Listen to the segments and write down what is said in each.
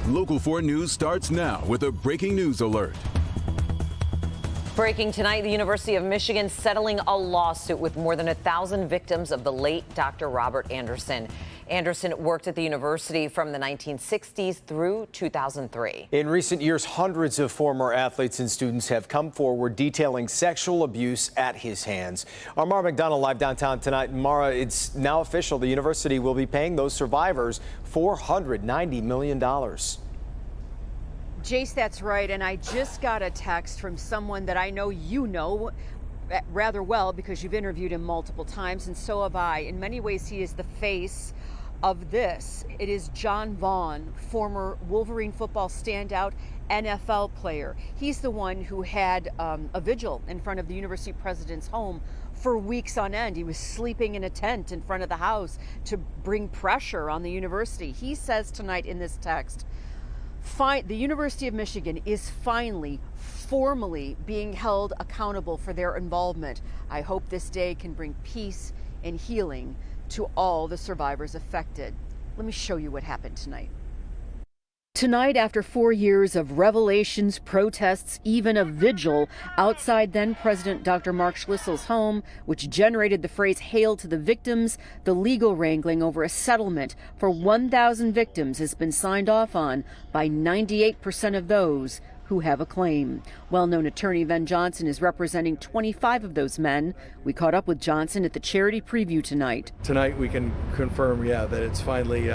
Local 4 News starts now with a breaking news alert. Breaking tonight, the University of Michigan settling a lawsuit with more than 1,000 victims of the late Dr. Robert Anderson. Anderson worked at the university from the 1960s through 2003. In recent years, hundreds of former athletes and students have come forward detailing sexual abuse at his hands. Our Mara McDonald live downtown tonight. Mara, it's now official. The university will be paying those survivors $490 million. Jace, that's right. And I just got a text from someone that I know you know rather well because you've interviewed him multiple times, and so have I. In many ways, he is the face of this. It is John Vaughn, former Wolverine football standout, NFL player. He's the one who had a vigil in front of the university president's home for weeks on end. He was sleeping in a tent in front of the house to bring pressure on the university. He says tonight in this text, the University of Michigan is finally formally being held accountable for their involvement. I hope this day can bring peace and healing to all the survivors affected. Let me show you what happened tonight. Tonight, after 4 years of revelations, protests, even a vigil outside then President Dr. Mark Schlissel's home, which generated the phrase "Hail to the victims," the legal wrangling over a settlement for 1,000 victims has been signed off on by 98% of those who have a claim. Well-known attorney Ven Johnson is representing 25 of those men. We caught up with Johnson at the charity preview tonight. Tonight we can confirm, that it's finally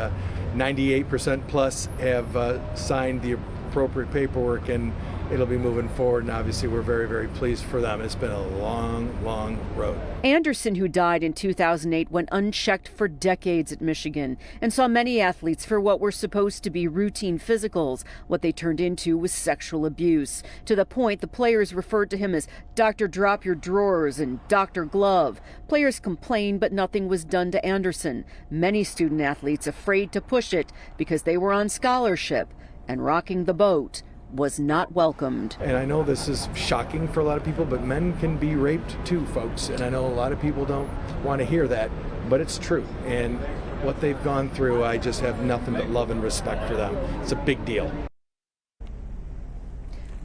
98% plus have signed the appropriate paperwork, and it'll be moving forward. And obviously we're very, very pleased for them. It's been a long, long road. Anderson, who died in 2008, went unchecked for decades at Michigan and saw many athletes for what were supposed to be routine physicals. What they turned into was sexual abuse, to the point the players referred to him as Dr. Drop Your Drawers and Dr. Glove. Players complained, but nothing was done to Anderson. Many student athletes afraid to push it because they were on scholarship, and rocking the boat was not welcomed. And I know this is shocking for a lot of people, but men can be raped too, folks. And I know a lot of people don't want to hear that, but it's true. And what they've gone through, I just have nothing but love and respect for them. It's a big deal.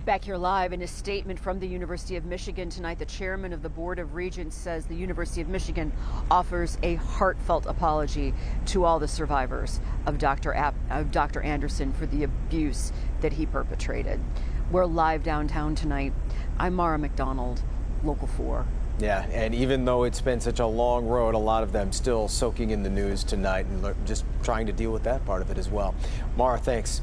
Back here live in a statement from the University of Michigan tonight, the chairman of the Board of Regents says the University of Michigan offers a heartfelt apology to all the survivors of Dr. Anderson for the abuse that he perpetrated. We're live downtown tonight. I'm Mara McDonald, Local 4. Yeah, and even though it's been such a long road, a lot of them still soaking in the news tonight and just trying to deal with that part of it as well. Mara, thanks.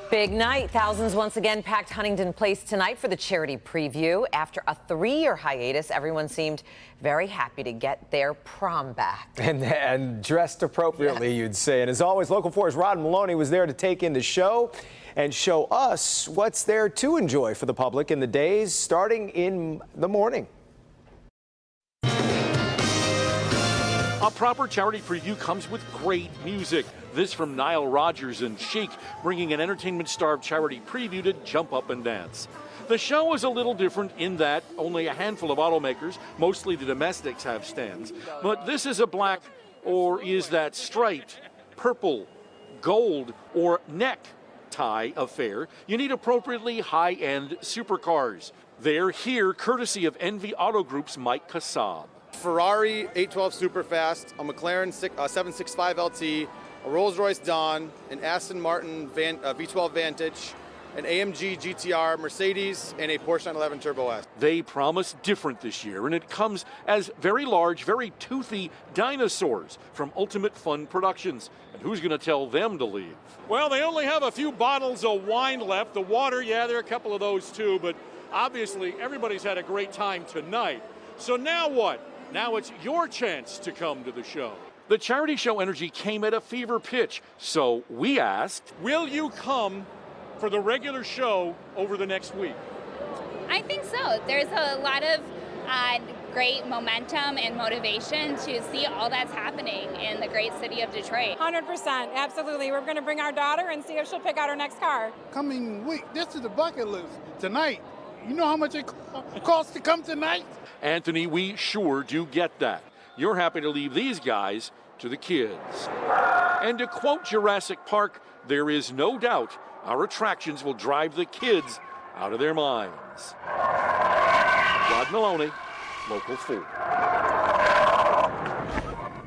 Big night. Thousands once again packed Huntington Place tonight for the charity preview. After a 3-year hiatus, everyone seemed very happy to get their prom back. And dressed appropriately, yes. You'd say. And as always, Local 4's Rod Maloney was there to take in the show and show us what's there to enjoy for the public in the days starting in the morning. A proper charity preview comes with great music. This from Nile Rodgers and Chic, bringing an entertainment-starved charity preview to jump up and dance. The show is a little different in that only a handful of automakers, mostly the domestics, have stands. But this is a black, or is that striped, purple, gold, or necktie affair. You need appropriately high-end supercars. They're here courtesy of Envy Auto Group's Mike Kassab. Ferrari 812 Superfast, a McLaren 765 LT, a Rolls-Royce Dawn, an Aston Martin V12 Vantage, an AMG GTR, Mercedes, and a Porsche 911 Turbo S. They promise different this year, and it comes as very large, very toothy dinosaurs from Ultimate Fun Productions. And who's going to tell them to leave? Well, they only have a few bottles of wine left. The water, yeah, there are a couple of those too, but obviously everybody's had a great time tonight. So now what? Now it's your chance to come to the show. The charity show energy came at a fever pitch, so we asked, will you come for the regular show over the next week? I think so. There's a lot of great momentum and motivation to see all that's happening in the great city of Detroit. 100%, absolutely. We're going to bring our daughter and see if she'll pick out her next car. Coming week, this is the bucket list. Tonight, you know how much it costs to come tonight? Anthony, we sure do get that. You're happy to leave these guys to the kids. And to quote Jurassic Park, there is no doubt our attractions will drive the kids out of their minds. Rod Maloney, Local 4.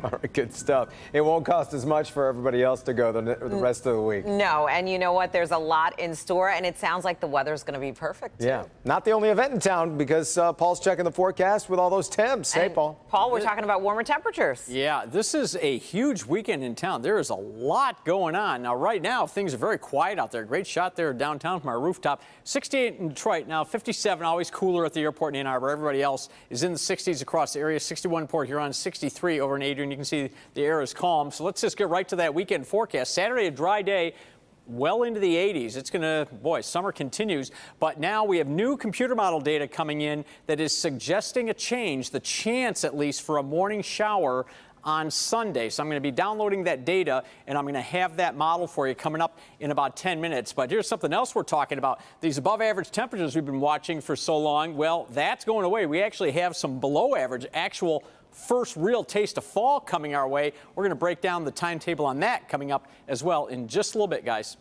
All right, good stuff. It won't cost as much for everybody else to go the rest of the week. No, and you know what? There's a lot in store, and it sounds like the weather's going to be perfect, too. Yeah, not the only event in town because Paul's checking the forecast with all those temps. Hey, Paul. Paul, we're talking about warmer temperatures. Yeah, this is a huge weekend in town. There is a lot going on. Now, right now, things are very quiet out there. Great shot there downtown from our rooftop. 68 in Detroit now, 57, always cooler at the airport in Ann Arbor. Everybody else is in the 60s across the area. 61 Port Huron, 63 over in Adrian. You can see the air is calm. So let's just get right to that weekend forecast. Saturday, a dry day. Well into the 80s. It's going to, boy, summer continues. But now we have new computer model data coming in that is suggesting a change, the chance at least for a morning shower on Sunday. So I'm going to be downloading that data, and I'm going to have that model for you coming up in about 10 minutes. But here's something else we're talking about. These above average temperatures we've been watching for so long, well, that's going away. We actually have some below average actual first real taste of fall coming our way. We're going to break down the timetable on that coming up as well in just a little bit, guys.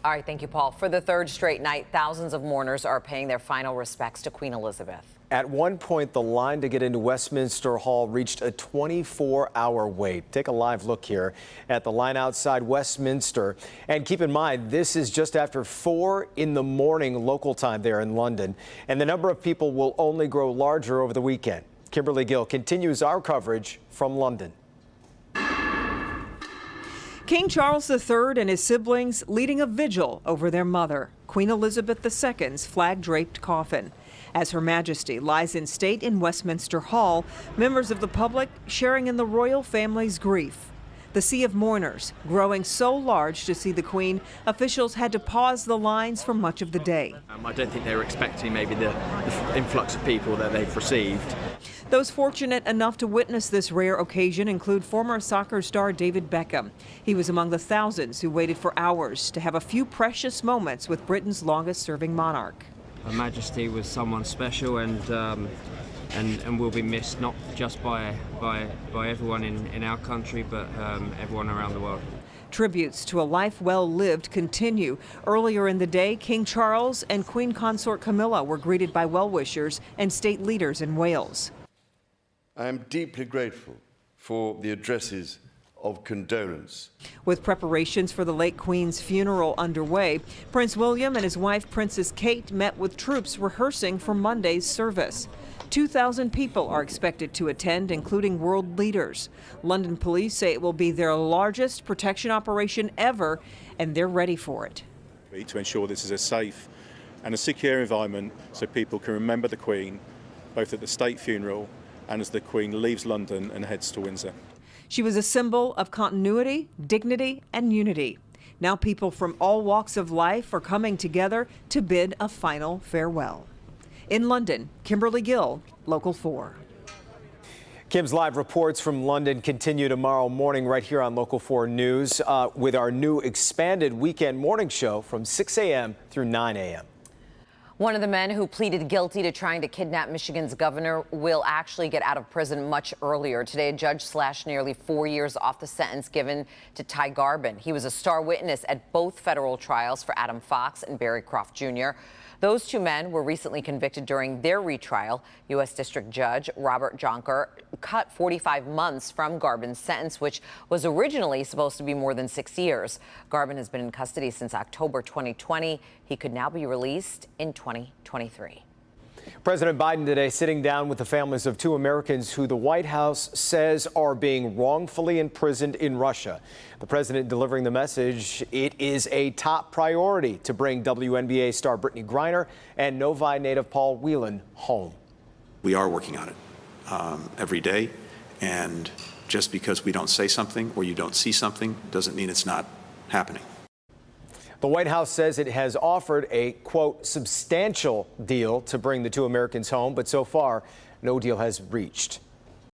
All right, thank you, Paul. For the third straight night, thousands of mourners are paying their final respects to Queen Elizabeth. At one point, the line to get into Westminster Hall reached a 24-hour wait. Take a live look here at the line outside Westminster. And keep in mind, this is just after 4 in the morning local time there in London. And the number of people will only grow larger over the weekend. Kimberly Gill continues our coverage from London. King Charles III and his siblings leading a vigil over their mother, Queen Elizabeth II's flag-draped coffin. As Her Majesty lies in state in Westminster Hall, members of the public sharing in the royal family's grief. The sea of mourners growing so large to see the Queen, officials had to pause the lines for much of the day. I don't think they were expecting maybe the influx of people that they've received. Those fortunate enough to witness this rare occasion include former soccer star David Beckham. He was among the thousands who waited for hours to have a few precious moments with Britain's longest-serving monarch. Her Majesty was someone special and will be missed not just by everyone in our country, but everyone around the world. Tributes to a life well lived continue. Earlier in the day, King Charles and Queen Consort Camilla were greeted by well-wishers and state leaders in Wales. I am deeply grateful for the addresses of condolence. With preparations for the late Queen's funeral underway, Prince William and his wife Princess Kate met with troops rehearsing for Monday's service. 2,000 people are expected to attend, including world leaders. London police say it will be their largest protection operation ever, and they're ready for it. To ensure this is a safe and a secure environment so people can remember the Queen, both at the state funeral and as the Queen leaves London and heads to Windsor. She was a symbol of continuity, dignity, and unity. Now people from all walks of life are coming together to bid a final farewell. In London, Kimberly Gill, Local 4. Kim's live reports from London continue tomorrow morning right here on Local 4 News with our new expanded weekend morning show from 6 a.m. through 9 a.m. One of the men who pleaded guilty to trying to kidnap Michigan's governor will actually get out of prison much earlier. Today, a judge slashed nearly 4 years off the sentence given to Ty Garbin. He was a star witness at both federal trials for Adam Fox and Barry Croft Jr. Those two men were recently convicted during their retrial. U.S. District Judge Robert Jonker cut 45 months from Garbin's sentence, which was originally supposed to be more than 6 years. Garbin has been in custody since October 2020. He could now be released in 2023. President Biden today sitting down with the families of 2 Americans who the White House says are being wrongfully imprisoned in Russia. The president delivering the message, it is a top priority to bring WNBA star Brittany Griner and Novi native Paul Whelan home. We are working on it every day, and just because we don't say something or you don't see something doesn't mean it's not happening. The White House says it has offered a, quote, substantial deal to bring the 2 Americans home, but so far, no deal has reached.